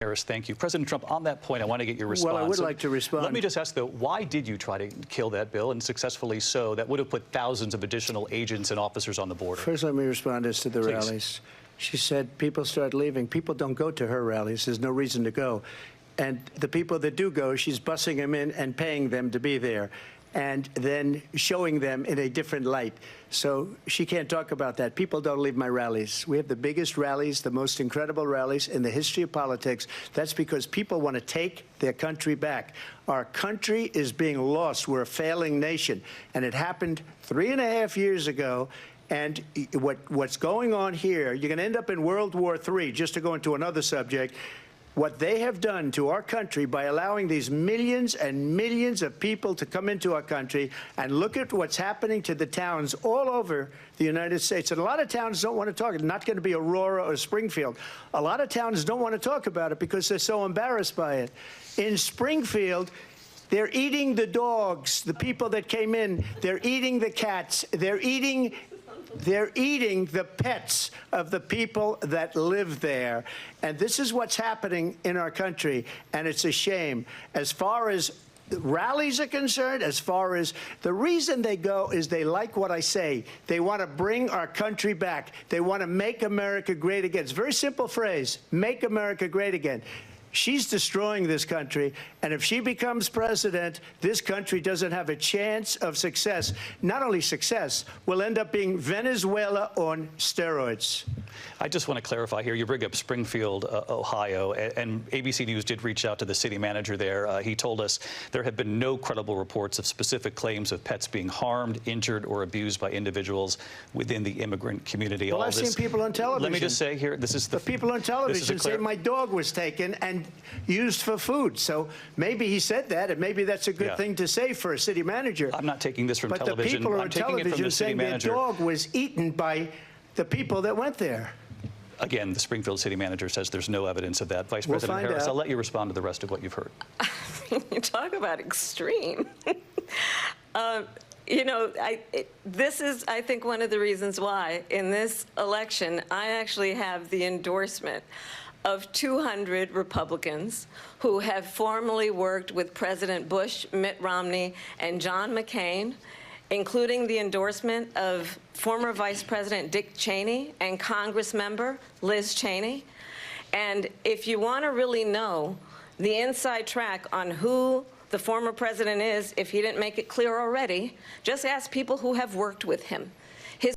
Harris, thank you. President Trump, on that point, I want to get your response. Well, I would like to respond. Let me just ask, though, why did you try to kill that bill, and successfully so, that would have put thousands of additional agents and officers on the border? First, let me respond as to the Please. rallies. She said people start leaving. People don't go to her rallies. There's no reason to go. And the people that do go, she's bussing them in and paying them to be there, and then showing them in a different light. So she can't talk about that. People don't leave my rallies. We have the biggest rallies, the most incredible rallies in the history of politics. That's because people want to take their country back. Our country is being lost. We're a failing nation. And it happened 3.5 years ago. And what's going on here, you're going to end up in World War III, just to go into another subject. What they have done to our country by allowing these millions and millions of people to come into our country, and look at what's happening to the towns all over the United States. And a lot of towns don't want to talk. It's not going to be Aurora or Springfield. A lot of towns don't want to talk about it because they're so embarrassed by it. In Springfield, they're eating the dogs, the people that came in. They're eating the cats. They're eating the pets of the people that live there. And this is what's happening in our country, and it's a shame. As far as rallies are concerned, as far as the reason they go is they like what I say. They want to bring our country back. They want to make America great again. It's a very simple phrase, make America great again. She's destroying this country, and if she becomes president, this country doesn't have a chance of success. Not only success, we'll end up being Venezuela on steroids. I just want to clarify here. You bring up Springfield, Ohio, and ABC News did reach out to the city manager there. He told us there have been no credible reports of specific claims of pets being harmed, injured, or abused by individuals within the immigrant community. Well, I've seen people on television. Let me just say here, this is the people on television say my dog was taken and used for food. So maybe he said that, and maybe that's a good thing to say for a city manager. I'm not taking this from television. television. But the people I'm on taking it from the television city saying their manager. dog was eaten by the people that went there. Again, the Springfield city manager says there's no evidence of that. Vice President Harris, I'll let you respond to the rest of what you've heard. You talk about extreme. You know, this is, I think, one of the reasons why in this election I actually have the endorsement of 200 Republicans who have formerly worked with President Bush, Mitt Romney, and John McCain, including the endorsement of former Vice President Dick Cheney and Congress member Liz Cheney. And if you want to really know the inside track on who the former president is, if he didn't make it clear already, just ask people who have worked with him.